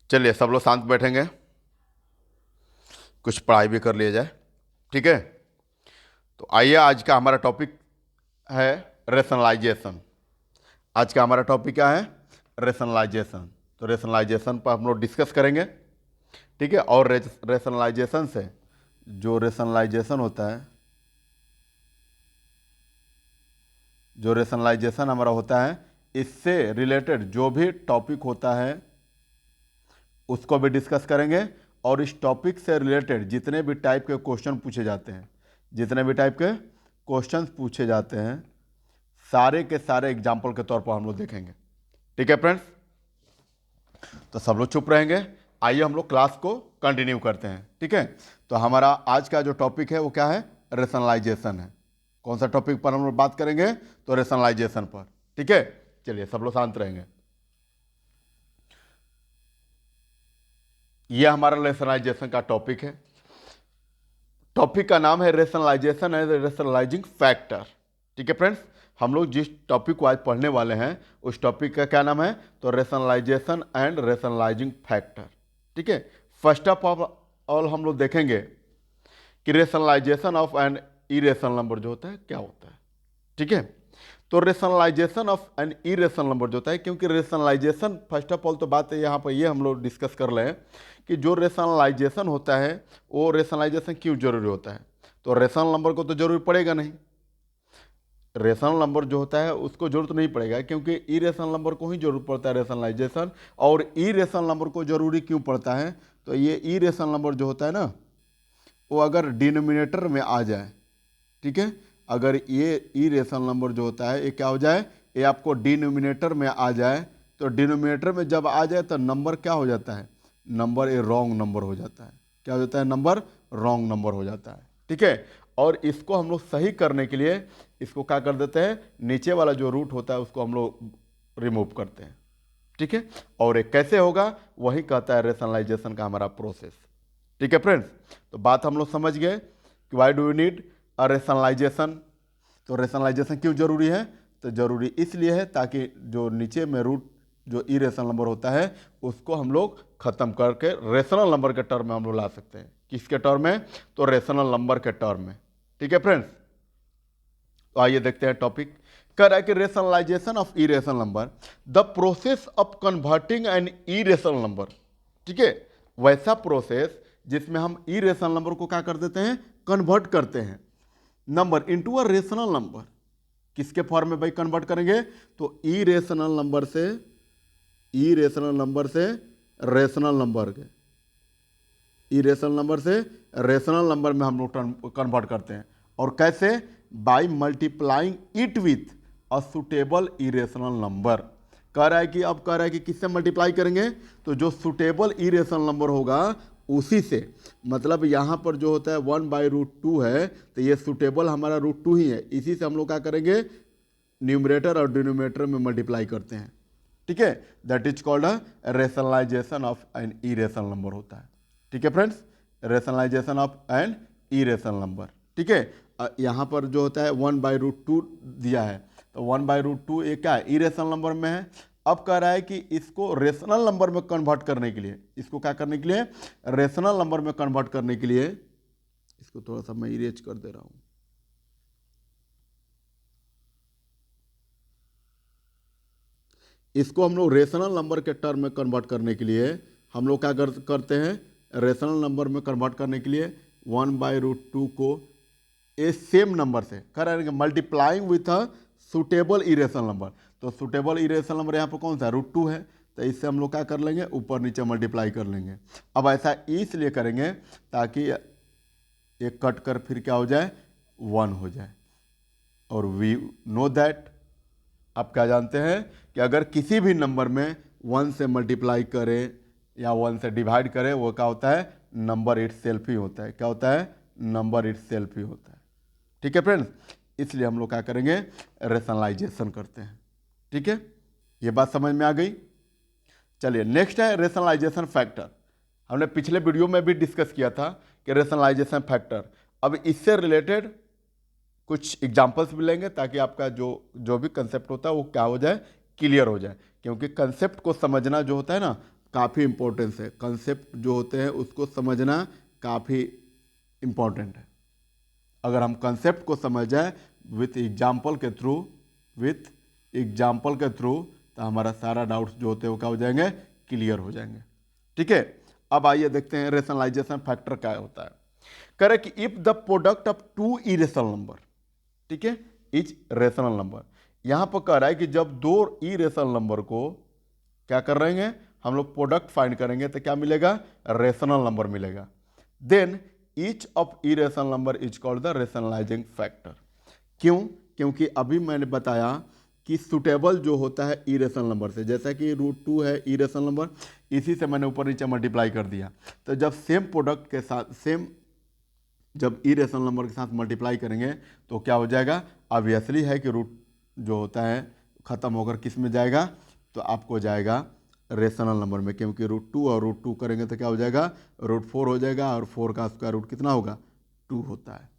चलिए सब लोग शांत बैठेंगे, कुछ पढ़ाई भी कर लिया जाए। ठीक है, तो आइए, आज का हमारा टॉपिक है रेशनलाइजेशन। आज का हमारा टॉपिक क्या है? रेशनलाइजेशन। तो रेशनलाइजेशन पर हम लोग डिस्कस करेंगे। ठीक है, और रेशनलाइजेशन से जो रेशनलाइजेशन होता है, जो रेशनलाइजेशन हमारा होता है, इससे रिलेटेड जो भी टॉपिक होता है उसको भी डिस्कस करेंगे। और इस टॉपिक से रिलेटेड जितने भी टाइप के क्वेश्चन पूछे जाते हैं, जितने भी टाइप के क्वेश्चंस पूछे जाते हैं, सारे के सारे एग्जाम्पल के तौर पर हम लोग देखेंगे। ठीक है फ्रेंड्स, तो सब लोग चुप रहेंगे। आइए हम लोग क्लास को कंटिन्यू करते हैं। ठीक है, तो हमारा आज का जो टॉपिक है वो क्या है? रेशनलाइजेशन है। कौन सा टॉपिक पर हम लोग बात करेंगे? तो रेशनलाइजेशन पर। ठीक है, चलिए सब लोग शांत रहेंगे। यह हमारा रेशनलाइजेशन का टॉपिक है। टॉपिक का नाम है रेशनलाइजेशन एज रेशनलाइजिंग फैक्टर। ठीक है फ्रेंड्स, हम लोग जिस टॉपिक को आज पढ़ने वाले हैं उस टॉपिक का क्या नाम है? तो रेशनलाइजेशन एंड रेशनलाइजिंग फैक्टर। ठीक है, फर्स्ट ऑफ ऑल हम लोग देखेंगे कि rationalisation of an irrational number जो होता है क्या होता है। ठीक है, तो rationalisation of an irrational number जो होता है, क्योंकि रेशनलाइजेशन फर्स्ट ऑफ ऑल तो बात है यहाँ पर ये हम लोग डिस्कस कर रहे हैं कि जो रेशनलाइजेशन होता है वो रेशनलाइजेशन क्यों जरूरी होता है। तो रेशनल नंबर को तो जरूरी पड़ेगा नहीं, रेशनल नंबर जो होता है उसको जरूरत नहीं पड़ेगा, क्योंकि ई रेशनल नंबर को ही जरूरत पड़ता है रेशनलाइजेशन। और ई रेशनल नंबर को जरूरी क्यों पड़ता है? तो ये ई रेशनल नंबर जो होता है ना, वो अगर डिनोमिनेटर में आ जाए, ठीक है, अगर ये ई रेशनल नंबर जो होता है ये क्या हो जाए, ये आपको डिनोमिनेटर में आ जाए, तो डिनोमिनेटर में जब आ जाए तो नंबर क्या हो जाता है? नंबर ए रॉन्ग नंबर हो जाता है। क्या हो जाता है? नंबर रॉन्ग नंबर हो जाता है। ठीक है, और इसको हम लोग सही करने के लिए इसको क्या कर देते हैं? नीचे वाला जो रूट होता है उसको हम लोग रिमूव करते हैं। ठीक है, और ये कैसे होगा वही कहता है रेशनलाइजेशन का हमारा प्रोसेस। ठीक है फ्रेंड्स, तो बात हम लोग समझ गए कि why do you need a rationalisation. तो रेशनलाइजेशन क्यों जरूरी है? तो जरूरी इसलिए है ताकि जो नीचे में रूट जो इरेशनल नंबर होता है उसको हम लोग खत्म करके रेशनल नंबर के टर्म में हम लोग ला सकते हैं। किसके टर्म में? तो रेशनल नंबर के टर्म में। ठीक है फ्रेंड्स, तो आइए देखते हैं टॉपिक। कह रहा है कि rationalisation of irrational number, the process of converting an irrational number. ठीक है, वैसा प्रोसेस जिसमें हम इरेशनल नंबर को क्या कर देते हैं? कन्वर्ट करते हैं number into a rational number. किसके फॉर्म में भाई कन्वर्ट करेंगे? तो इरेशनल नंबर से, इरेशनल नंबर से रेशनल नंबर के, इरेशनल नंबर से रेशनल नंबर में हम लोग कन्वर्ट करते हैं। और कैसे? By multiplying it with a suitable irrational number. कह रहा है कि अब कह रहा है कि किससे मल्टीप्लाई करेंगे? तो जो सुटेबल इरेशनल नंबर होगा उसी से। मतलब यहाँ पर जो होता है 1/√2 है, तो ये सुटेबल हमारा √2 ही है, इसी से हम लोग क्या करेंगे? न्यूमरेटर और डिनोमिनेटर में मल्टीप्लाई करते हैं। ठीक है, that is called a rationalisation of an irrational number होता है। ठीक है friends, rationalisation of an irrational number. ठीक है, यहाँ पर जो होता है 1/√2 दिया है, तो 1/√2 ये क्या है? इरेशनल नंबर में है। अब कह रहा है कि इसको रेशनल नंबर में कन्वर्ट करने के लिए, इसको क्या करने के लिए? रेशनल नंबर में कन्वर्ट करने के लिए, इसको थोड़ा सा मैं इरेज कर दे रहा हूं। इसको हम लोग रेशनल नंबर के टर्म में कन्वर्ट करने के लिए हम लोग क्या करते हैं? रेशनल नंबर में कन्वर्ट करने के लिए 1/√2 को ए सेम नंबर से करेंगे multiplying with a suitable irrational number. तो सुटेबल इरेशनल नंबर यहाँ पर कौन सा? √2 है, तो इससे हम लोग क्या कर लेंगे? ऊपर नीचे मल्टीप्लाई कर लेंगे। अब ऐसा इसलिए करेंगे ताकि एक कट कर फिर क्या हो जाए? 1 हो जाए। और वी नो दैट, आप क्या जानते हैं कि अगर किसी भी नंबर में 1 से मल्टीप्लाई करें या 1 से डिवाइड करें, वो क्या होता है? नंबर इट सेल्फ ही होता है। क्या होता है? नंबर इट सेल्फ ही होता है। ठीक है फ्रेंड्स, इसलिए हम लोग क्या करेंगे? रेशनलाइजेशन करते हैं। ठीक है, ये बात समझ में आ गई। चलिए नेक्स्ट है रेशनलाइजेशन फैक्टर। हमने पिछले वीडियो में भी डिस्कस किया था कि रेशनलाइजेशन फैक्टर। अब इससे रिलेटेड कुछ एग्जाम्पल्स भी लेंगे ताकि आपका जो जो भी कंसेप्ट होता है वो क्या हो जाए? क्लियर हो जाए। क्योंकि कंसेप्ट को समझना जो होता है ना, काफ़ी इम्पोर्टेंस है, कंसेप्ट जो होते हैं उसको समझना काफ़ी इम्पोर्टेंट है। अगर हम कंसेप्ट को समझ जाए विथ एग्जाम्पल के थ्रू, तो हमारा सारा डाउट्स जो होते हैं वो क्या हो जाएंगे, क्लियर हो जाएंगे। ठीक है, अब आइए देखते हैं रेशनलाइजेशन फैक्टर क्या होता है। कह रहे कि if the product of two irrational number, ठीक है, इज रेशनल नंबर। यहां पर कह रहा है कि जब दो इरेशनल नंबर को क्या कर रहे हैं हम लोग प्रोडक्ट फाइंड करेंगे तो क्या मिलेगा, रेशनल नंबर मिलेगा। Then each of irrational number is called the rationalising factor. क्यों? क्योंकि अभी मैंने बताया कि सुटेबल जो होता है इरेशनल नंबर से, जैसा कि √2 है इरेशनल नंबर, इसी से मैंने ऊपर नीचे मल्टीप्लाई कर दिया। तो जब सेम प्रोडक्ट के साथ जब इरेशनल नंबर के साथ मल्टीप्लाई करेंगे तो क्या हो जाएगा, ऑब्वियसली है कि रूट जो होता है ख़त्म होकर किस में जाएगा, तो आपको जाएगा रेशनल नंबर में, क्योंकि √2 और √2 करेंगे तो क्या हो जाएगा, √4 हो जाएगा, और 4 का स्क्वायर रूट कितना होगा, 2 होता है।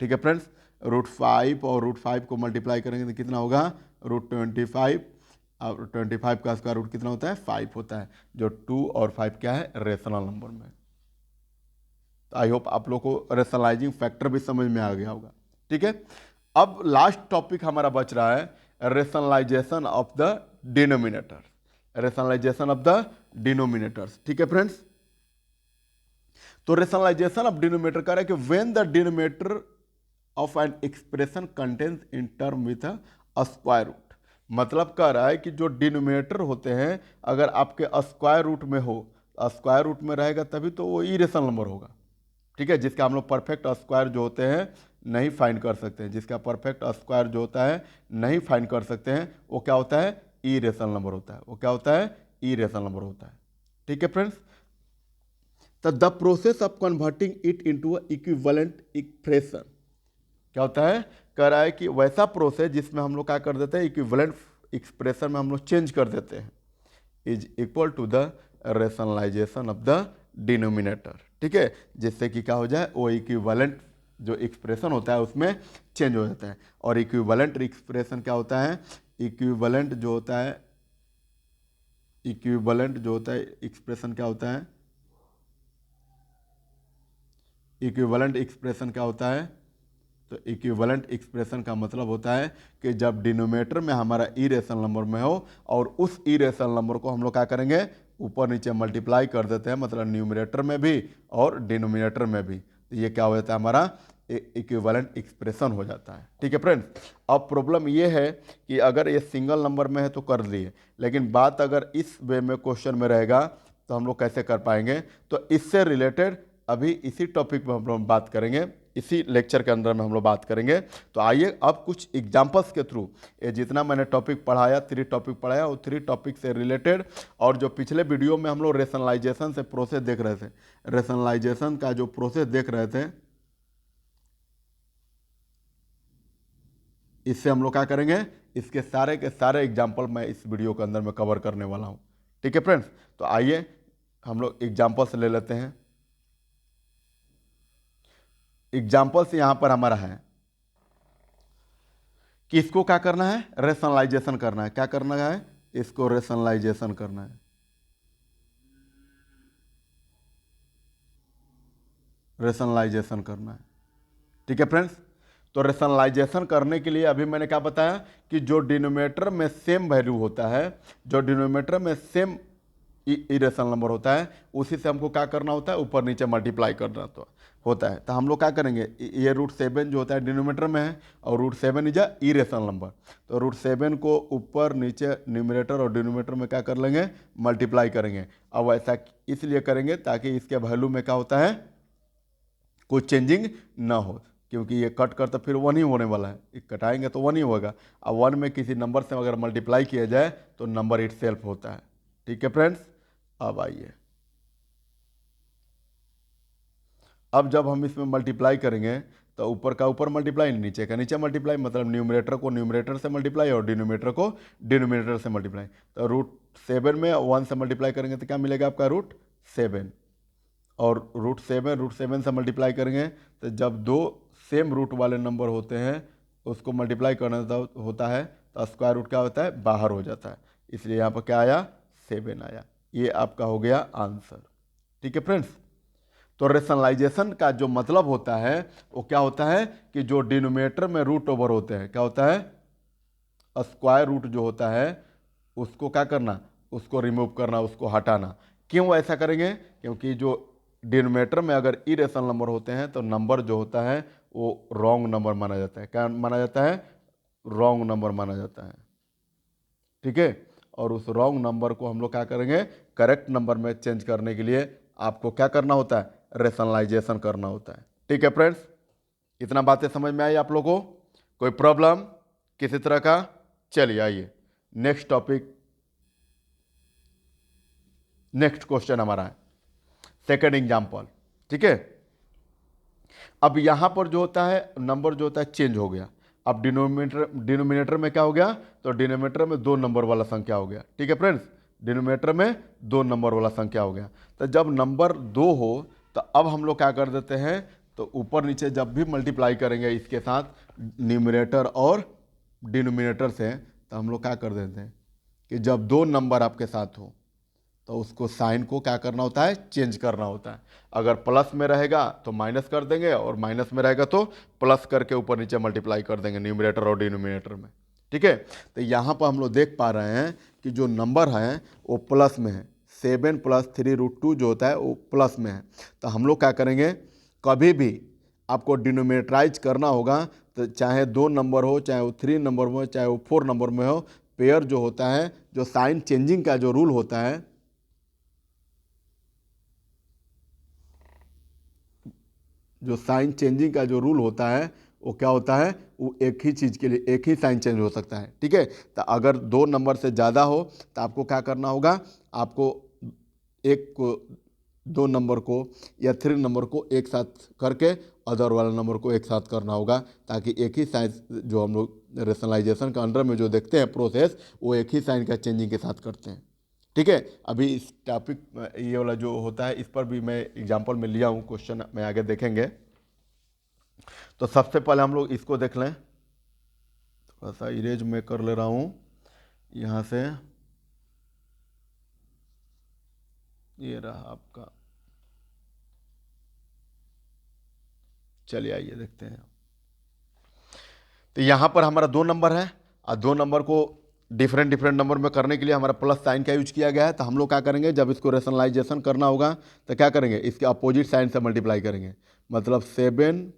ठीक है फ्रेंड्स, √5 और √5 को मल्टीप्लाई करेंगे तो कितना होगा, √25, और 25 का स्क्वायर रूट कितना होता है, 5 होता है, जो 2 और 5 क्या है, रेशनल नंबर में। तो आई होप आप लोग को रेशनलाइजिंग फैक्टर भी समझ में आ गया होगा। ठीक है, अब लास्ट टॉपिक हमारा बच रहा है rationalisation of the denominator, rationalisation of the denominators. ठीक है फ्रेंड्स, तो रेशनलाइजेशन ऑफ डिनोमिनेटर कह रहा है कि when the denominator of an expression contains in term with a square root, मतलब कह रहा है कि जो डिनोमिनेटर होते हैं अगर आपके स्क्वायर रूट में हो, स्क्वायर रूट में रहेगा तभी तो वो इरेशनल नंबर होगा। ठीक है, जिसका हम लोग परफेक्ट स्क्वायर जो होते हैं नहीं फाइंड कर सकते हैं, जिसका परफेक्ट स्क्वायर जो होता है नहीं फाइंड कर सकते हैं, वो क्या होता है, इरेशनल नंबर होता है, वो क्या होता है, इरेशनल नंबर होता है। ठीक है फ्रेंड्स, तो the process of converting it into equivalent expression क्या होता है, कह रहा है कि वैसा प्रोसेस जिसमें हम लोग क्या कर देते हैं, इक्विवेलेंट एक्सप्रेशन में हम लोग चेंज कर देते हैं, is equal to the rationalisation of the denominator. ठीक है, जिससे कि क्या हो जाए, वो इक्विवेलेंट जो एक्सप्रेशन होता है उसमें चेंज हो जाता है। और इक्विवेलेंट एक्सप्रेशन क्या होता है, इक्विवेलेंट जो होता है, इक्विवेलेंट जो होता है एक्सप्रेशन क्या होता है, इक्विवेलेंट एक्सप्रेशन क्या होता है, तो इक्विवेलेंट एक्सप्रेशन का मतलब होता है कि जब डिनोमिनेटर में हमारा इरेशनल नंबर में हो और उस इरेशनल नंबर को हम लोग क्या करेंगे, ऊपर नीचे मल्टीप्लाई कर देते हैं, मतलब न्यूमरेटर में भी और डिनोमिनेटर में भी, तो ये क्या हो जाता है, हमारा इक्विवेलेंट एक्सप्रेशन हो जाता है। ठीक है फ्रेंड्स, अब प्रॉब्लम ये है कि अगर ये सिंगल नंबर में है तो कर लिए, लेकिन बात अगर इस वे में क्वेश्चन में रहेगा तो हम लोग कैसे कर पाएंगे, तो इससे रिलेटेड अभी इसी टॉपिक में हम लोग बात करेंगे, इसी लेक्चर के अंदर में हम लोग बात करेंगे। तो आइए अब कुछ एग्जांपल्स के थ्रू, ये जितना मैंने टॉपिक पढ़ाया, 3 टॉपिक पढ़ाया, वो 3 टॉपिक से रिलेटेड, और जो पिछले वीडियो में हम लोग रेशनलाइजेशन से प्रोसेस देख रहे थे, रेशनलाइजेशन का जो प्रोसेस देख रहे थे, इससे हम लोग क्या करेंगे, इसके सारे के सारे एग्जाम्पल मैं इस वीडियो के अंदर में कवर करने वाला हूँ। ठीक है फ्रेंड्स, तो आइए हम लोग एग्जाम्पल्स ले लेते हैं। एग्जाम्पल्स यहां पर हमारा है कि इसको क्या करना है, रेशनलाइजेशन करना है। क्या करना है, इसको रेशनलाइजेशन करना है, रेशनलाइजेशन करना है। ठीक है फ्रेंड्स, तो रेशनलाइजेशन करने के लिए अभी मैंने क्या बताया कि जो डिनोमिनेटर में सेम वैल्यू होता है, जो डिनोमिनेटर में सेम इरेशनल नंबर होता है, उसी से हमको क्या करना होता है, ऊपर नीचे मल्टीप्लाई करना तो होता है। तो हम लोग क्या करेंगे, ये √7 जो होता है डिनोमिनेटर में है, और √7 इज अ इरेशनल नंबर, तो √7 को ऊपर नीचे न्यूमरेटर और डिनोमिनेटर में क्या कर लेंगे, मल्टीप्लाई करेंगे। अब ऐसा इसलिए करेंगे ताकि इसके वैल्यू में क्या होता है, कोई चेंजिंग ना हो, क्योंकि ये कट कर तो फिर 1 ही होने वाला है, ये कटाएंगे तो 1 ही होगा। अब 1 में किसी नंबर से अगर मल्टीप्लाई किया जाए तो नंबर इटसेल्फ होता है। ठीक है फ्रेंड्स, अब आइए, अब जब हम इसमें मल्टीप्लाई करेंगे तो ऊपर का ऊपर मल्टीप्लाई, नीचे का नीचे मल्टीप्लाई, मतलब न्यूमरेटर को न्यूमरेटर से मल्टीप्लाई और डिनोमिनेटर को डिनोमिनेटर से मल्टीप्लाई। तो √7 में 1 से मल्टीप्लाई करेंगे तो क्या मिलेगा आपका, √7, और √7 से मल्टीप्लाई करेंगे तो जब दो सेम रूट वाले नंबर होते हैं उसको मल्टीप्लाई करना होता है तो स्क्वायर रूट क्या होता है, बाहर हो जाता है, इसलिए यहाँ पर क्या आया, 7 आया। ये आपका हो गया आंसर। ठीक है फ्रेंड्स, तो रेशनलाइजेशन का जो मतलब होता है वो क्या होता है कि जो डिनोमिनेटर में रूट ओवर होते हैं, क्या होता है, स्क्वायर रूट जो होता है उसको क्या करना, उसको रिमूव करना, उसको हटाना। क्यों ऐसा करेंगे, क्योंकि जो डिनोमिनेटर में अगर इरेशनल नंबर होते हैं तो नंबर जो होता है वो रॉन्ग नंबर माना जाता है। क्या माना जाता है, रॉन्ग नंबर माना जाता है। ठीक है, और उस रॉन्ग नंबर को हम लोग क्या करेंगे, करेक्ट नंबर में चेंज करने के लिए आपको क्या करना होता है, रेशनलाइजेशन करना होता है। ठीक है फ्रेंड्स, इतना बातें समझ में आई आप लोगों को, कोई प्रॉब्लम किसी तरह का? चलिए आइए नेक्स्ट टॉपिक, नेक्स्ट क्वेश्चन हमारा है सेकंड एग्जाम्पल। ठीक है, अब यहां पर जो होता है नंबर जो होता है चेंज हो गया। अब डिनोमिनेटर में क्या हो गया, तो डिनोमिनेटर में 2 नंबर वाला संख्या हो गया। ठीक है फ्रेंड्स, डिनोमिनेटर में 2 नंबर वाला संख्या हो गया। तो जब नंबर 2 हो तो अब हम लोग क्या कर देते हैं, तो ऊपर नीचे जब भी मल्टीप्लाई करेंगे इसके साथ न्यूमरेटर और डिनोमिनेटर से, तो हम लोग क्या कर देते हैं कि जब 2 नंबर आपके साथ हो तो उसको साइन को क्या करना होता है, चेंज करना होता है। अगर प्लस में रहेगा तो माइनस कर देंगे, और माइनस में रहेगा तो प्लस करके ऊपर नीचे मल्टीप्लाई कर देंगे न्यूमरेटर और डिनोमिनेटर में। ठीक है, तो यहाँ पर हम लोग देख पा रहे हैं कि जो नंबर है वो प्लस में है। 7 + 3√2 जो होता है वो प्लस में है। तो हम लोग क्या करेंगे, कभी भी आपको डिनोमिनेटराइज करना होगा तो चाहे 2 नंबर हो, चाहे वो 3 नंबर में हो, चाहे वो 4 नंबर में हो, पेयर जो होता है, जो साइन चेंजिंग का जो रूल होता है, जो साइन चेंजिंग का जो रूल होता है वो क्या होता है, वो एक ही चीज़ के लिए एक ही साइन चेंज हो सकता है। ठीक है, तो अगर 2 नंबर से ज़्यादा हो तो आपको क्या करना होगा, आपको एक को 2 नंबर को या 3 नंबर को एक साथ करके अदर वाला नंबर को एक साथ करना होगा, ताकि एक ही साइन, जो हम लोग रेशनलाइजेशन का अंडर में जो देखते हैं प्रोसेस, वो एक ही साइन का चेंजिंग के साथ करते हैं। ठीक है, अभी इस टॉपिक ये वाला जो होता है इस पर भी मैं एग्जांपल में लिया हूँ, क्वेश्चन में आगे देखेंगे। तो सबसे पहले हम लोग इसको देख लें, थोड़ा सा इरेज में कर ले रहा हूँ यहाँ से, ये रहा आपका। चलिए आइए देखते हैं। तो यहाँ पर हमारा 2 नंबर है, और 2 नंबर को डिफरेंट डिफरेंट नंबर में करने के लिए हमारा प्लस साइन का यूज किया गया है। तो हम लोग क्या करेंगे, जब इसको रेशनलाइजेशन करना होगा तो क्या करेंगे, इसके अपोजिट साइन से मल्टीप्लाई करेंगे। मतलब 7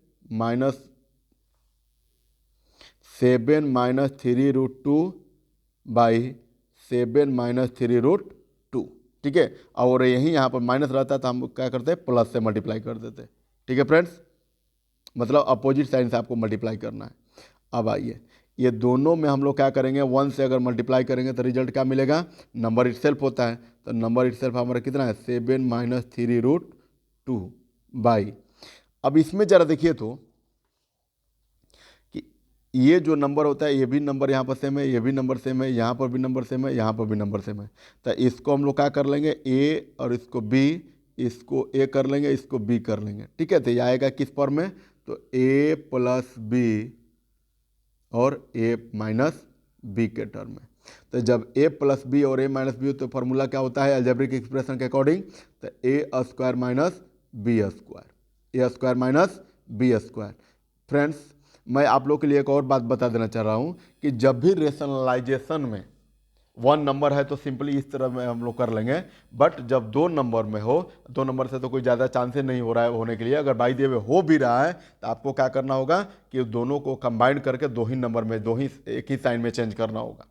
- 3√2 बाई 7 - 3√2। ठीक है, और यही यहाँ पर माइनस रहता है तो हम क्या करते हैं, प्लस से मल्टीप्लाई कर देते हैं। ठीक है फ्रेंड्स, मतलब अपोजिट साइन से आपको मल्टीप्लाई करना है। अब आइए, ये दोनों में हम लोग क्या करेंगे, 1 से अगर मल्टीप्लाई करेंगे तो रिजल्ट क्या मिलेगा, नंबर इटसेल्फ होता है। तो नंबर इटसेल्फ हमारा कितना है, 7 - 3√2 बाई, अब इसमें ज़रा देखिए तो कि ये जो नंबर होता है, ये भी नंबर यहाँ पर सेम है, ये भी नंबर सेम है, यहाँ पर भी नंबर सेम है, यहाँ पर भी नंबर सेम है। तो इसको हम लोग क्या कर लेंगे, ए, और इसको बी, इसको ए कर लेंगे, इसको बी कर लेंगे। ठीक है, तो ये आएगा किस फॉर्म में, तो ए प्लस बी और ए माइनस बी के टर्म में। तो जब ए प्लस बी और ए माइनस बी हो तो फॉर्मूला क्या होता है अलजेब्रिक एक्सप्रेशन के अकॉर्डिंग, तो A square minus B square, A square minus B square. Friends, मैं आप लोग के लिए एक और बात बता देना चाह रहा हूँ कि जब भी रेशनलाइजेशन में 1 नंबर है तो सिंपली इस तरह में हम लोग कर लेंगे, बट जब 2 नंबर में हो, 2 नंबर से तो कोई ज़्यादा चांसेस नहीं हो रहा है होने के लिए, अगर बाई द वे हो भी रहा है तो आपको क्या करना होगा कि दोनों को कंबाइन करके 2 ही नंबर में, 2 ही एक ही साइन में चेंज करना होगा।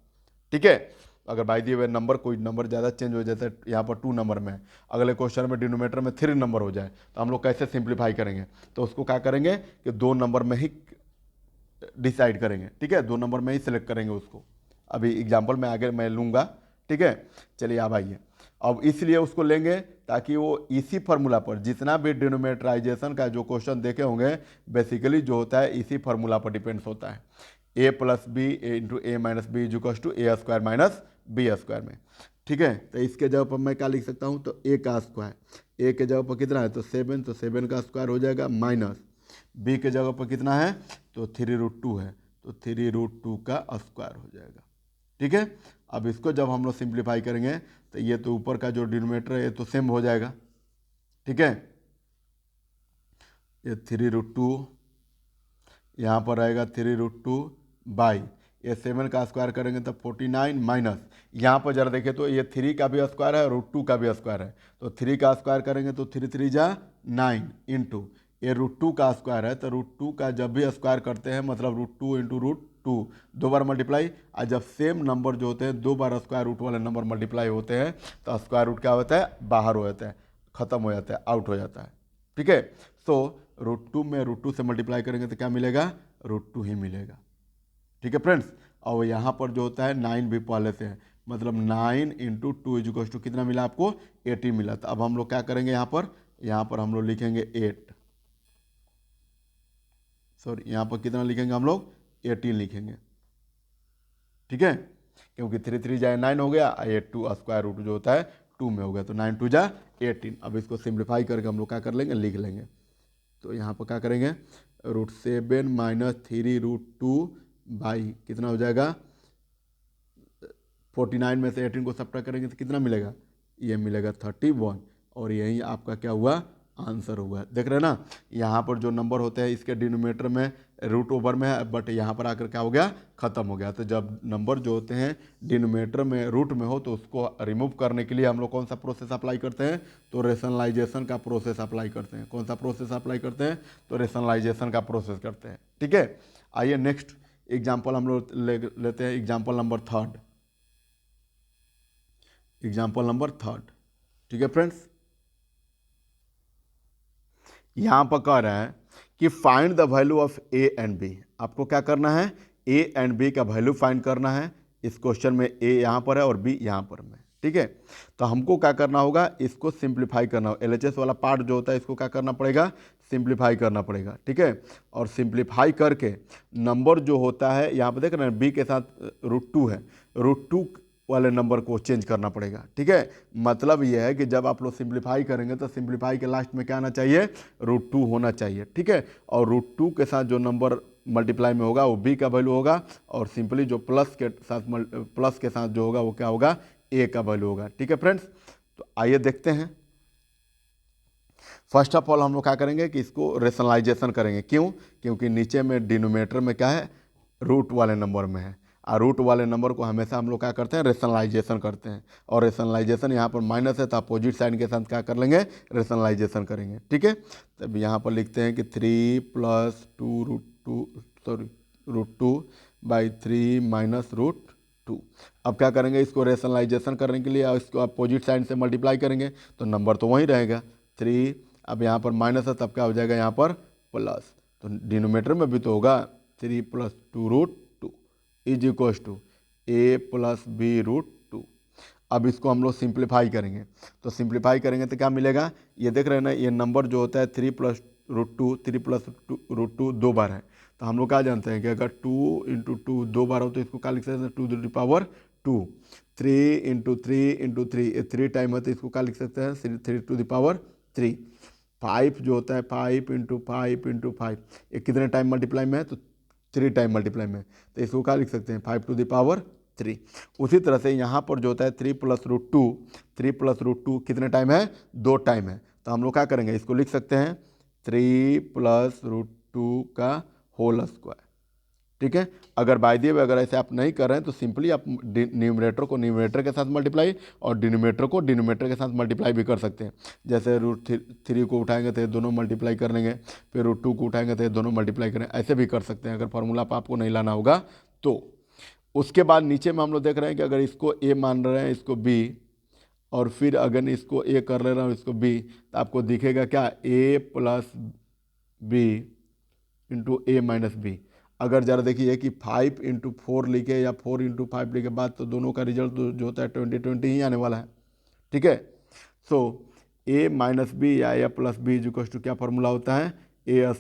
ठीक है, अगर बाई द वे नंबर, कोई नंबर ज़्यादा चेंज हो, जैसे यहाँ पर 2 नंबर में है, अगले क्वेश्चन में डिनोमिनेटर में 3 नंबर हो जाए तो हम लोग कैसे सिंप्लीफाई करेंगे, तो उसको क्या करेंगे कि 2 नंबर में ही डिसाइड करेंगे। ठीक है, 2 नंबर में ही सिलेक्ट करेंगे उसको। अभी एग्जाम्पल में आगे मैं लूँगा। ठीक है, चलिए आप आइए। अब इसलिए उसको लेंगे ताकि वो इसी फार्मूला पर, जितना भी डिनोमिनेटराइजेशन का जो क्वेश्चन देखे होंगे, बेसिकली जो होता है इसी फार्मूला पर डिपेंड्स होता है, A plus B into A minus B is equals to A square minus B square में। ठीक है, तो इसके जगह पर मैं क्या लिख सकता हूँ, तो ए का स्क्वायर, ए के जगह पर कितना है, तो 7, तो 7 का स्क्वायर हो जाएगा, माइनस बी के जगह पर कितना है, तो 3√2 है, तो 3√2 का स्क्वायर हो जाएगा। ठीक है, अब इसको जब हम लोग सिंप्लीफाई करेंगे तो ये तो ऊपर का जो डिनोमिनेटर है ये तो सेम हो जाएगा, ठीक है। ये 3√2 यहाँ पर रहेगा 3√2 बाई ये 7 का स्क्वायर करेंगे तो 49 माइनस यहाँ पर जरा देखें तो ये 3 का भी स्क्वायर है, √2 का भी स्क्वायर है, तो 3 का स्क्वायर करेंगे तो 3 3 जा 9 इंटू ये √2 का स्क्वायर है, तो √2 का जब भी स्क्वायर करते हैं मतलब √2 इंटू √2 दो बार मल्टीप्लाई, और जब सेम नंबर जो होते हैं दो बार स्क्वायर रूट वाले नंबर मल्टीप्लाई होते हैं तो स्क्वायर रूट क्या होता है, बाहर हो जाता है, खत्म हो जाता है, आउट हो जाता है, ठीक है। सो √2 में √2 से मल्टीप्लाई करेंगे तो क्या मिलेगा, √2 ही मिलेगा, ठीक है फ्रेंड्स। और यहाँ पर जो होता है 9 भी पहले से है, मतलब 9 इंटू 2 इज टू कितना मिला आपको, 18 मिला। तो अब हम लोग क्या करेंगे यहाँ पर हम लोग लिखेंगे 8, सॉरी यहाँ पर कितना लिखेंगे हम लोग, 18 लिखेंगे, ठीक है, क्योंकि 3 3 जाए 9 हो गया, 8 2 स्क्वायर रूट जो होता है 2 में हो गया, तो 9 2 जा 18। अब इसको सिंप्लीफाई करके हम लोग क्या कर लेंगे, लिख लेंगे। तो यहाँ पर क्या करेंगे, √7 माइनस 3√2 बाई कितना हो जाएगा, 49 में से 18 को सब्ट्रैक्ट करेंगे तो कितना मिलेगा, ये मिलेगा 31, और यही आपका क्या हुआ, आंसर हुआ। देख रहे हैं ना, यहाँ पर जो नंबर होते हैं इसके डिनोमिनेटर में रूट ओवर में है, बट यहाँ पर आकर क्या हो गया, खत्म हो गया। तो जब नंबर जो होते हैं डिनोमिनेटर में रूट में हो तो उसको रिमूव करने के लिए हम लोग कौन सा प्रोसेस अप्लाई करते हैं, तो रेशनलाइजेशन का प्रोसेस अप्लाई करते हैं। कौन सा प्रोसेस अप्लाई करते हैं, तो रेशनलाइजेशन का प्रोसेस करते हैं, ठीक है। आइए नेक्स्ट एग्जाम्पल हम लोग लेते हैं, example number third, example number third, ठीक है फ्रेंड्स। यहाँ पर कह रहा है कि find the value of A and B. आपको क्या करना है, ए एंड बी का वैल्यू फाइंड करना है। इस क्वेश्चन में ए यहाँ पर है और बी यहाँ पर में, ठीक है। तो हमको क्या करना होगा, इसको सिंप्लीफाई करना होगा। एलएचएस वाला पार्ट जो होता है इसको क्या करना पड़ेगा, सिंप्लीफाई करना पड़ेगा, ठीक है। और सिंप्लीफाई करके नंबर जो होता है यहाँ पर देख रहे हैं बी के साथ √2 है, √2 वाले नंबर को चेंज करना पड़ेगा, ठीक है। मतलब यह है कि जब आप लोग सिंप्लीफाई करेंगे तो सिंप्लीफाई के लास्ट में क्या आना चाहिए, √2 होना चाहिए, ठीक है। और √2 के साथ जो नंबर मल्टीप्लाई में होगा वो बी का वैल्यू होगा, और सिंपली जो प्लस के साथ जो होगा वो क्या होगा, ए का वैल्यू होगा, ठीक है फ्रेंड्स। तो आइए देखते हैं। फर्स्ट ऑफ ऑल हम लोग क्या करेंगे कि इसको रेशनलाइजेशन करेंगे। क्यों, क्योंकि नीचे में डिनोमिनेटर में क्या है, रूट वाले नंबर में है, और रूट वाले नंबर को हमेशा हम लोग क्या करते हैं, रेशनलाइजेशन करते हैं। और रेशनलाइजेशन यहाँ पर माइनस है तो अपोजिट साइन के साथ क्या कर लेंगे, रेशनलाइजेशन करेंगे, ठीक है। तब यहाँ पर लिखते हैं कि 3 + 2√2 बाई 3 माइनस √2। अब क्या करेंगे, इसको रेशनलाइजेशन करने के लिए इसको अपोजिट साइन से मल्टीप्लाई करेंगे तो नंबर तो वहीं रहेगा 3। अब यहाँ पर माइनस है तब क्या हो जाएगा, यहाँ पर प्लस, तो डिनोमिनेटर में भी तो होगा 3 + 2√2 is equals to a + b√2। अब इसको हम लोग सिंप्लीफाई करेंगे, तो सिंप्लीफाई करेंगे तो क्या मिलेगा, ये देख रहे हैं ना, ये नंबर जो होता है 3 + √2 दो बार है। तो हम लोग क्या जानते हैं कि अगर 2 × 2 दो बार हो तो इसको क्या लिख सकते हैं, 2⁻²। 3 × 3 ये 3 टाइम है तो इसको क्या लिख सकते हैं, 3⁻3। 5 जो होता है 5 × 5 × 5 ये कितने टाइम मल्टीप्लाई में है, तो 3 टाइम मल्टीप्लाई में, तो इसको क्या लिख सकते हैं, 5⁻3। उसी तरह से यहाँ पर जो होता है 3 + √2 कितने टाइम है, 2 टाइम है। तो हम लोग क्या करेंगे, इसको लिख सकते हैं 3 + √2 का होल स्क्वायर, ठीक है। अगर बाय द वे अगर ऐसे आप नहीं कर रहे हैं तो सिंपली आप न्यूमरेटर को न्यूमरेटर के साथ मल्टीप्लाई और डिनोमिनेटर को डिनोमिनेटर के साथ मल्टीप्लाई भी कर सकते हैं। जैसे √3 को उठाएंगे तो ये दोनों मल्टीप्लाई कर लेंगे, फिर √2 को उठाएंगे तो ये दोनों मल्टीप्लाई करें, ऐसे भी कर सकते हैं अगर फार्मूला आपको नहीं लाना होगा तो। उसके बाद नीचे में हम लोग देख रहे हैं कि अगर इसको ए मान रहे हैं, इसको बी, और फिर अगर इसको ए कर ले रहा हूँ इसको बी, तो आपको दिखेगा क्या, a + b × a - b। अगर ज़रा देखिए कि 5 × 4 लिखे या 4 × 5 लिखे बाद तो दोनों का रिजल्ट जो होता है 20 ही आने वाला है, ठीक है। सो a - b या a + b = क्या फार्मूला होता है, a²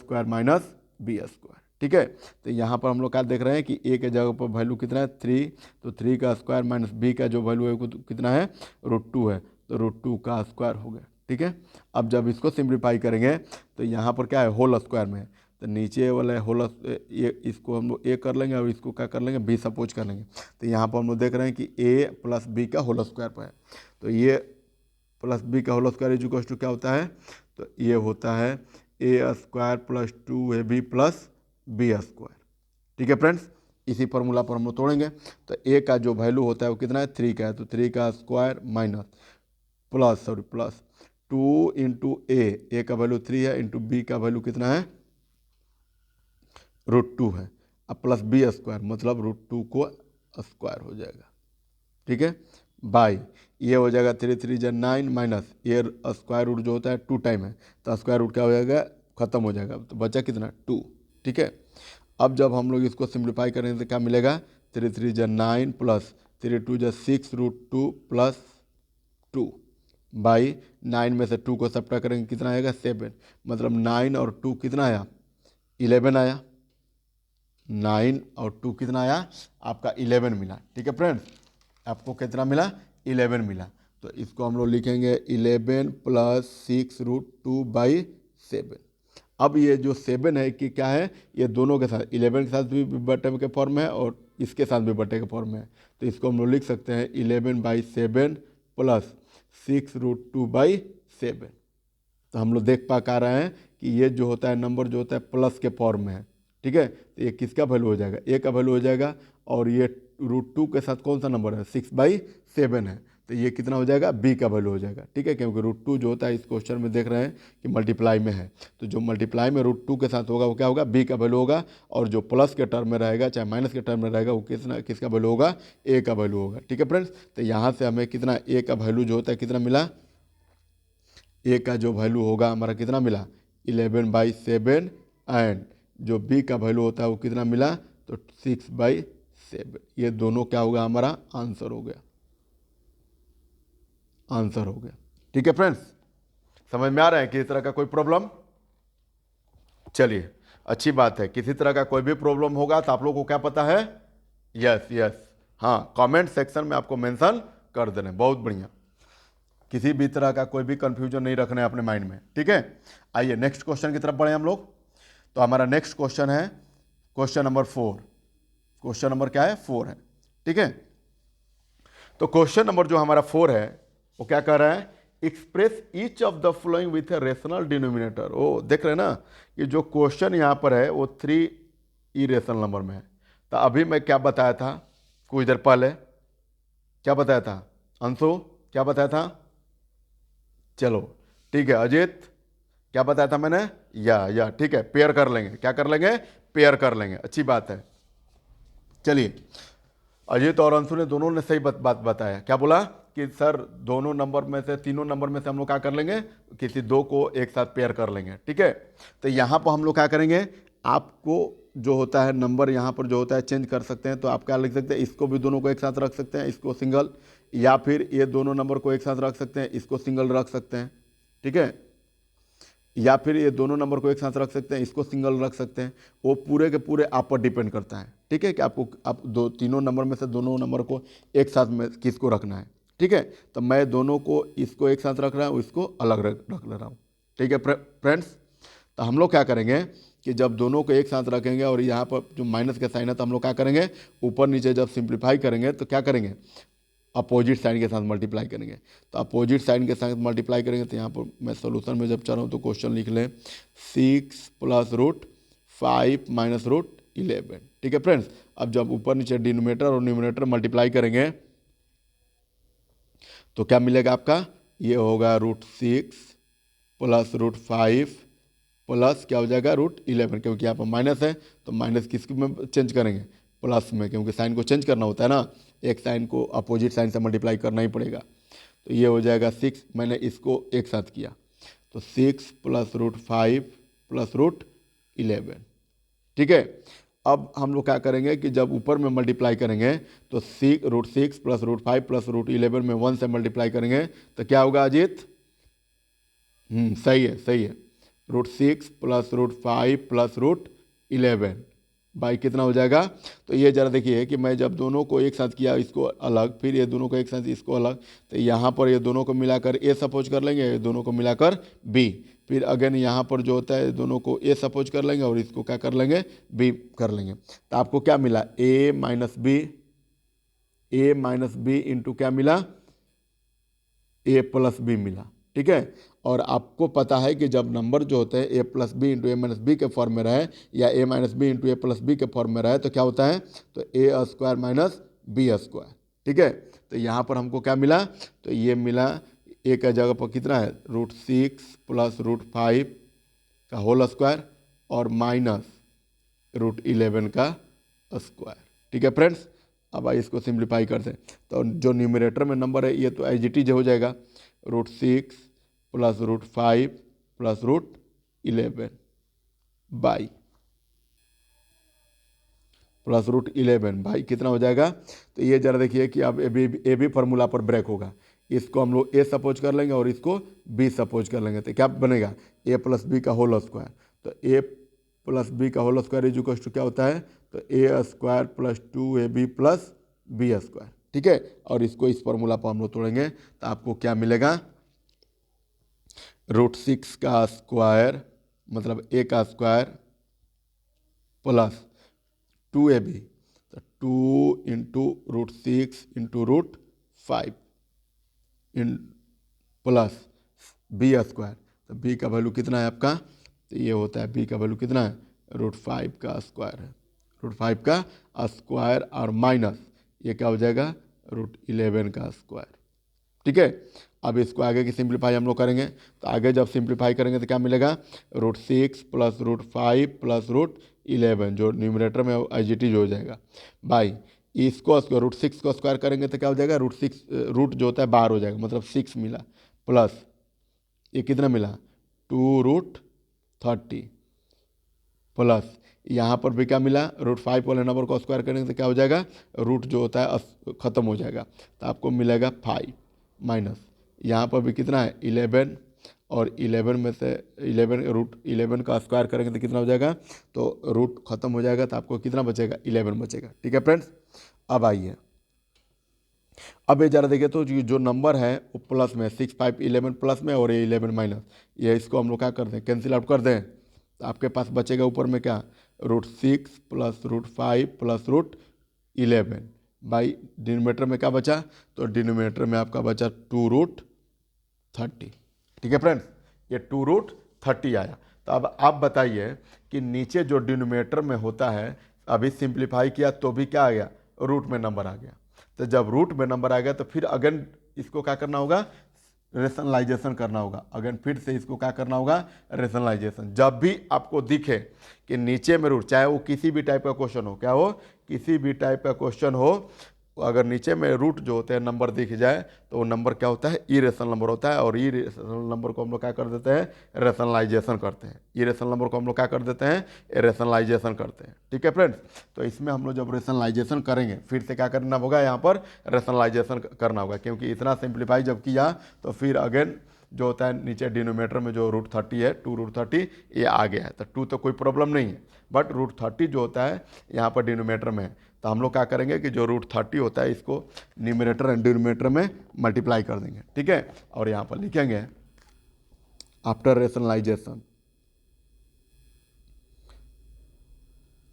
- b², ठीक है। तो यहाँ पर हम लोग क्या देख रहे हैं कि a के जगह पर वैल्यू कितना है 3, तो 3 का स्क्वायर माइनस b का जो वैल्यू है वो कितना है, √2 है, तो √2 का स्क्वायर हो गया, ठीक है। अब जब इसको सिंप्लीफाई करेंगे तो यहाँ पर क्या है, होल स्क्वायर में है, तो नीचे वाला होल ये इसको हम लोग ए कर लेंगे और इसको क्या कर लेंगे बी सपोज कर लेंगे। तो यहाँ पर हम लोग देख रहे हैं कि ए प्लस बी का होल स्क्वायर पर है, तो ये प्लस बी का whole square is equal to क्या होता है, तो ये होता है A square plus 2ab plus B square. ठीक है फ्रेंड्स, इसी फार्मूला पर हम लोग तोड़ेंगे। तो ए का जो वैल्यू होता है वो कितना है 3 का है, तो 3 का स्क्वायर माइनस प्लस 2 इंटू ए का वैल्यू 3 है इंटू बी का वैल्यू कितना है √2 है, अब प्लस बी स्क्वायर मतलब √2 को स्क्वायर हो जाएगा। ठीक है, बाई ये हो जाएगा 3 3 जा 9 माइनस ये स्क्वायर रूट जो होता है 2 टाइम है, तो स्क्वायर रूट क्या हो जाएगा खत्म हो जाएगा, तो बचा कितना 2। ठीक है, अब जब हम लोग इसको सिंप्लीफाई करेंगे तो क्या मिलेगा 3 3 जा 9 प्लस 3 2 जा 6 √2 प्लस 2 बाई 9 में से 2 को सब्ट्रैक्ट करेंगे कितना आएगा 7, मतलब 9 और 2 कितना आया 11 आया, 9 और 2 कितना आया आपका 11 मिला। ठीक है फ्रेंड्स, आपको कितना मिला 11 मिला, तो इसको हम लोग लिखेंगे 11 प्लस 6 √2 बाई 7। अब ये जो 7 है कि क्या है, ये दोनों के साथ 11 के साथ भी बटे के फॉर्म में है और इसके साथ भी बटे के फॉर्म में है, तो इसको हम लोग लिख सकते हैं 11/7 प्लस 6 √2 बाई 7। तो हम लोग देख पा रहे हैं कि ये जो होता है नंबर जो होता है प्लस के फॉर्म में है। ठीक है, तो ये किसका वैल्यू हो जाएगा ए का वैल्यू हो जाएगा, और ये √2 के साथ कौन सा नंबर है 6/7 है, तो ये कितना हो जाएगा बी का वैल्यू हो जाएगा। ठीक है, क्योंकि √2 जो होता है इस क्वेश्चन में देख रहे हैं कि मल्टीप्लाई में है, तो जो मल्टीप्लाई में √2 के साथ होगा वो क्या होगा बी का वैल्यू होगा, और जो प्लस के टर्म में रहेगा चाहे माइनस के टर्म में रहेगा वो किसका वैल्यू होगा ए का वैल्यू होगा। ठीक है फ्रेंड्स, तो यहाँ से हमें कितना ए का वैल्यू जो होता है कितना मिला, ए का जो वैल्यू होगा हमारा कितना मिला 11/7, एंड जो बी का वैल्यू होता है वो कितना मिला तो 6/7। ये दोनों क्या होगा हमारा आंसर हो गया, आंसर हो गया। ठीक है फ्रेंड्स, समझ में आ रहा है किसी तरह का कोई प्रॉब्लम? चलिए अच्छी बात है, किसी तरह का कोई भी प्रॉब्लम होगा तो आप लोगों को क्या पता है, यस यस हाँ कमेंट सेक्शन में आपको मेंशन कर देना, बहुत बढ़िया। किसी भी तरह का कोई भी कंफ्यूजन नहीं रखना है अपने माइंड में। ठीक है, आइए नेक्स्ट क्वेश्चन की तरफ बढ़े हम लोग। तो हमारा नेक्स्ट क्वेश्चन है क्वेश्चन नंबर 4। क्वेश्चन नंबर क्या है 4 है। ठीक है, तो क्वेश्चन नंबर जो हमारा 4 है वो क्या कर रहा है, express each of the following with a rational denominator. ओ देख रहे हैं ना कि जो क्वेश्चन यहाँ पर है वो 3 इरेशनल नंबर में है। तो अभी मैं क्या बताया था कुछ देर पहले, क्या बताया था अंशु, क्या बताया था, चलो ठीक है अजीत, क्या बताया था मैंने, या ठीक है पेयर कर लेंगे, क्या कर लेंगे पेयर कर लेंगे, अच्छी बात है। चलिए अजीत और अंशु ने दोनों ने सही बात बताया, क्या बोला कि सर दोनों नंबर में से तीनों नंबर में से हम लोग क्या कर लेंगे किसी दो को एक साथ पेयर कर लेंगे। ठीक है, तो यहाँ पर हम लोग क्या करेंगे, आपको जो होता है नंबर यहाँ पर जो होता है चेंज कर सकते हैं, तो आप क्या लिख सकते हैं, इसको भी दोनों को एक साथ रख सकते हैं, इसको सिंगल, या फिर ये दोनों नंबर को एक साथ रख सकते हैं, इसको सिंगल रख सकते हैं। ठीक है, या फिर ये दोनों नंबर को एक साथ रख सकते हैं, इसको सिंगल रख सकते हैं, वो पूरे के पूरे आप पर डिपेंड करता है। ठीक है, कि आपको आप तीनों नंबर में से दोनों नंबर को एक साथ में किसको रखना है। ठीक है, तो मैं दोनों को इसको एक साथ रख रहा हूँ, इसको अलग रख ले रहा हूँ। ठीक है फ्रेंड्स, तो हम लोग क्या करेंगे कि जब दोनों को एक साथ रखेंगे और यहाँ पर जो माइनस का साइन है तो हम लोग क्या करेंगे ऊपर नीचे जब सिंप्लीफाई करेंगे तो क्या करेंगे अपोजिट साइन के साथ मल्टीप्लाई करेंगे। तो अपोजिट साइन के साथ मल्टीप्लाई करेंगे, तो यहाँ पर मैं सोल्यूशन में जब चल रहा हूँ तो क्वेश्चन लिख लें 6 + √5 - √11। ठीक है फ्रेंड्स, अब जब ऊपर नीचे डिनोमिनेटर और न्यूमरेटर मल्टीप्लाई करेंगे तो क्या मिलेगा आपका, ये होगा √6 + √5 प्लस क्या हो जाएगा √11, क्योंकि यहाँ पर माइनस है तो माइनस किस में चेंज करेंगे प्लस में, क्योंकि साइन को चेंज करना होता है ना, एक साइन को अपोजिट साइन से मल्टीप्लाई करना ही पड़ेगा। तो ये हो जाएगा 6, मैंने इसको एक साथ किया तो 6 + √5 + √11। ठीक है, अब हम लोग क्या करेंगे कि जब ऊपर में मल्टीप्लाई करेंगे तो √6 + √5 + √11 में 1 से मल्टीप्लाई करेंगे तो क्या होगा अजीत, सही है √6 + √5 + √11 बाई कितना हो जाएगा। तो ये जरा देखिए कि मैं जब दोनों को एक साथ किया, इसको अलग, फिर ये दोनों को एक साथ, इसको अलग, तो यहाँ पर ये दोनों को मिलाकर ए सपोज कर लेंगे, ये दोनों को मिलाकर बी, फिर अगेन यहाँ पर जो होता है दोनों को ए सपोज कर लेंगे और इसको क्या कर लेंगे, बी कर लेंगे। तो आपको क्या मिला, ए माइनस बी इंटू क्या मिला, ए प्लस बी मिला। ठीक है, और आपको पता है कि जब नंबर जो होते हैं ए plus B into A minus B के फॉर्म में रहे या ए माइनस बी इंटू ए प्लस बी के फॉर्म में रहे तो क्या होता है, तो A square minus B square. ठीक है, तो यहाँ पर हमको क्या मिला, तो ये मिला ए का जगह पर कितना है, √6 प्लस √5 का होल स्क्वायर और माइनस √11 का स्क्वायर। ठीक है फ्रेंड्स, अब आइए इसको सिंप्लीफाई करते हैं। तो जो न्यूमरेटर में नंबर है ये तो एज इट इज हो जाएगा, √6 plus √5 plus √11 by plus √11 by कितना हो जाएगा। तो ये जरा देखिए कि अब ए बी फार्मूला पर ब्रेक होगा, इसको हम लोग ए सपोज कर लेंगे और इसको बी सपोज कर लेंगे, तो क्या बनेगा, ए प्लस बी का होल स्क्वायर। तो ए प्लस बी का whole square is equal to क्या होता है, तो A square plus 2ab plus B square. ठीक है, और इसको इस फार्मूला पर हम लोग तोड़ेंगे तो आपको क्या मिलेगा, √6 का स्क्वायर मतलब ए का स्क्वायर प्लस 2ab, तो 2 into √6 into √5 in plus B square. तो बी का वैल्यू कितना है आपका, तो ये होता है बी का वैल्यू कितना है, √5 का स्क्वायर है, √5 का स्क्वायर और माइनस ये क्या हो जाएगा, √11 का स्क्वायर। ठीक है, अब इसको आगे की सिंप्लीफाई हम लोग करेंगे, तो आगे जब सिंप्लीफाई करेंगे तो क्या मिलेगा, √6 प्लस √5 प्लस √11 जो न्यूमरेटर में एजिटिज हो जाएगा बाई इसको √6 को स्क्वायर करेंगे तो क्या हो जाएगा, रूट जो होता है बाहर हो जाएगा, मतलब 6 मिला प्लस ये कितना मिला 2√30 प्लस यहाँ पर भी क्या मिला, √5 वाले नंबर को स्क्वायर करेंगे तो क्या हो जाएगा, रूट जो होता है ख़त्म हो जाएगा, तो आपको मिलेगा 5 माइनस यहाँ पर भी कितना है 11, और 11 में से 11 का स्क्वायर करेंगे तो कितना हो जाएगा, तो रूट खत्म हो जाएगा, तो आपको कितना बचेगा, 11 बचेगा। ठीक है फ्रेंड्स, अब आइए अब ये ज़रा देखिए, तो जो नंबर है वो प्लस में 6 5 11 प्लस में और ये 11 माइनस, ये इसको हम लोग क्या कर दें, कैंसिल आउट कर दें, तो आपके पास बचेगा ऊपर में क्या, √6 प्लस √5 प्लस √11 बाई डिनोमिनेटर में क्या बचा, तो डिनोमिनेटर में आपका बचा 2√30। ठीक है फ्रेंड्स, ये 2√30 आया। तो अब आप बताइए कि नीचे जो डिनोमिनेटर में होता है, अभी सिंप्लीफाई किया तो भी क्या आ गया, रूट में नंबर आ गया। तो जब रूट में नंबर आ गया तो फिर अगेन इसको क्या करना होगा, रेशनलाइजेशन करना होगा, अगेन फिर से इसको क्या करना होगा, रेशनलाइजेशन। जब भी आपको दिखे कि नीचे में रूट, चाहे वो किसी भी टाइप का क्वेश्चन हो, क्या हो, किसी भी टाइप का क्वेश्चन हो, अगर नीचे में रूट जो होते हैं नंबर दिख जाए तो वो नंबर क्या होता है, इरेशनल नंबर होता है, और इरेशनल नंबर को हम लोग क्या कर देते हैं, रेशनलाइजेशन करते हैं। इरेशनल नंबर को हम लोग क्या कर देते हैं, रेशनलाइजेशन करते हैं। ठीक है फ्रेंड्स, तो इसमें हम लोग जब रेशनलाइजेशन करेंगे फिर से क्या करना होगा, यहाँ पर रेशनलाइजेशन करना होगा, क्योंकि इतना सिंप्लीफाई जब किया तो फिर अगेन जो होता है नीचे डिनोमिनेटर में जो √30 है 2√30 ये आ गया है, तो 2 तो कोई प्रॉब्लम नहीं है, बट √30 जो होता है यहाँ पर डिनोमिनेटर में है, तो हम लोग क्या करेंगे कि जो √30 होता है इसको न्यूमरेटर एंड डिनोमिनेटर में मल्टीप्लाई कर देंगे। ठीक है, और यहाँ पर लिखेंगे after rationalisation,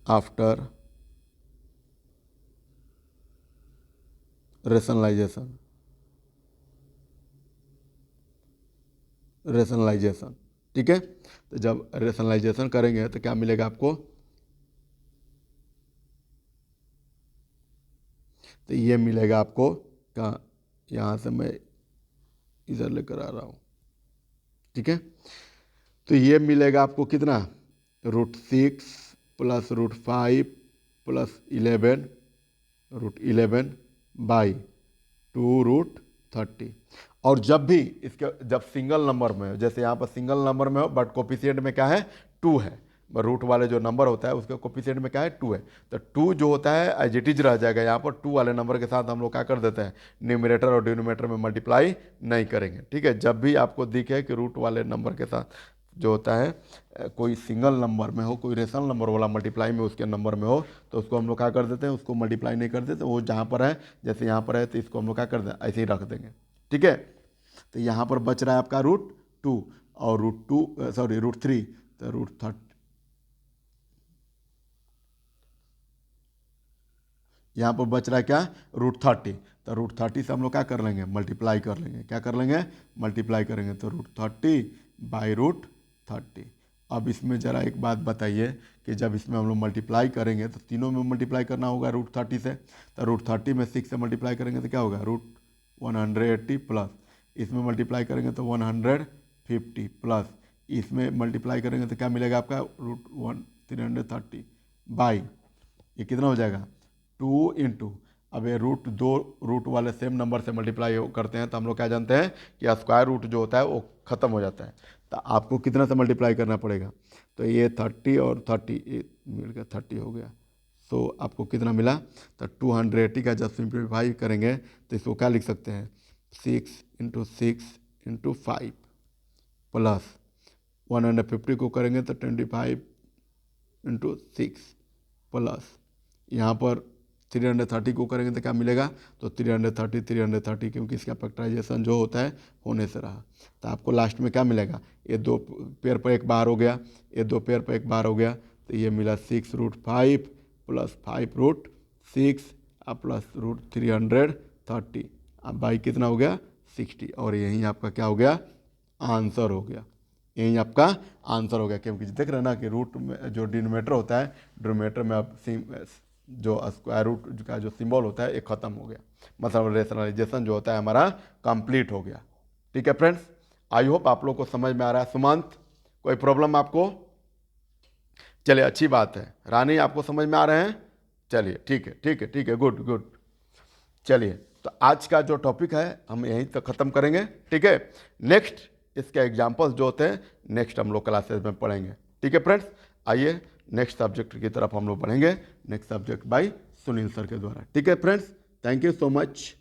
after rationalisation, rationalisation. ठीक है, तो जब रेशनलाइजेशन करेंगे तो क्या मिलेगा आपको, तो ये मिलेगा आपको कहाँ, यहाँ से मैं इधर लेकर आ रहा हूँ। ठीक है, तो ये मिलेगा आपको कितना, √6 प्लस √5 प्लस 11 बाई 2√30। और जब भी जब सिंगल नंबर में हो, जैसे यहाँ पर सिंगल नंबर में हो बट कोफिशिएंट में क्या है, 2 है, रूट वाले जो नंबर होता है उसका कोफिशिएंट में क्या है, 2 है, तो 2 जो होता है एज इट इज रह जाएगा। यहाँ पर 2 वाले नंबर के साथ हम लोग क्या कर देते हैं, न्यूमरेटर और डिनोमिनेटर में मल्टीप्लाई नहीं करेंगे। ठीक है, जब भी आपको दिखे कि रूट वाले नंबर के साथ जो होता है कोई सिंगल नंबर में हो, कोई रेशनल नंबर वाला मल्टीप्लाई में उसके नंबर में हो, तो उसको हम लोग क्या कर देते हैं, उसको मल्टीप्लाई नहीं कर देते, वो जहाँ पर है, जैसे यहाँ पर है तो इसको हम लोग क्या कर दें, ऐसे ही रख देंगे। ठीक है, तो यहाँ पर बच रहा है आपका √2 और √3, तो √30, यहाँ पर बच रहा है क्या, √30, तो √30 से हम लोग क्या कर लेंगे, मल्टीप्लाई कर लेंगे। क्या कर लेंगे, मल्टीप्लाई करेंगे, तो √30/√30। अब इसमें ज़रा एक बात बताइए कि जब इसमें हम लोग मल्टीप्लाई करेंगे तो तीनों में मल्टीप्लाई करना होगा √30 से, तो √30 में 6 से मल्टीप्लाई करेंगे तो क्या होगा, √180 प्लस, इसमें मल्टीप्लाई करेंगे तो 150 प्लस, इसमें मल्टीप्लाई करेंगे तो क्या मिलेगा आपका, √330 बाई, ये कितना हो जाएगा, 2 इंटू, अब ये रूट वाले सेम नंबर से मल्टीप्लाई करते हैं तो हम लोग क्या जानते हैं कि स्क्वायर रूट जो होता है वो ख़त्म हो जाता है। तो आपको कितना से मल्टीप्लाई करना पड़ेगा, तो ये 30 और 30 ये मिल गया, 30 हो गया। सो आपको कितना मिला, तो 280 का जब सिंप्लीफाई करेंगे तो इसको क्या लिख सकते हैं, 6 × 6 × 5 प्लस 150 को करेंगे तो 25 × 6 प्लस यहाँ पर 330 को करेंगे तो क्या मिलेगा, तो 330 क्योंकि इसका फैक्टराइजेशन जो होता है होने से रहा, तो आपको लास्ट में क्या मिलेगा, ये 2 पेयर पर एक बार हो गया, ये 2 पेयर पर एक बार हो गया, तो ये मिला 6√5 प्लस 5√6 प्लस √330, अब बाई कितना हो गया, 60, और यही आपका क्या हो गया, आंसर हो गया। यही आपका आंसर हो गया, क्योंकि देख रहे हैं ना कि रूट में जो डिनोमिनेटर होता है, डिनोमिनेटर में अब जो स्क्वायर रूट का जो सिंबल होता है ये खत्म हो गया, मतलब रेशनलाइजेशन जो होता है हमारा कंप्लीट हो गया। ठीक है फ्रेंड्स, आई होप आप लोग को समझ में आ रहा है। सुमंत, कोई प्रॉब्लम आपको, चलिए अच्छी बात है। रानी, आपको समझ में आ रहे हैं, चलिए ठीक है ठीक है ठीक है, गुड गुड। चलिए, तो आज का जो टॉपिक है हम यहीं तक ख़त्म करेंगे। ठीक है, नेक्स्ट इसके एग्जाम्पल्स जो होते हैं नेक्स्ट हम लोग क्लासेस में पढ़ेंगे। ठीक है फ्रेंड्स, आइए नेक्स्ट सब्जेक्ट की तरफ हम लोग बढ़ेंगे, next subject by Sunil sir के द्वारा। ठीक है friends, thank you so much.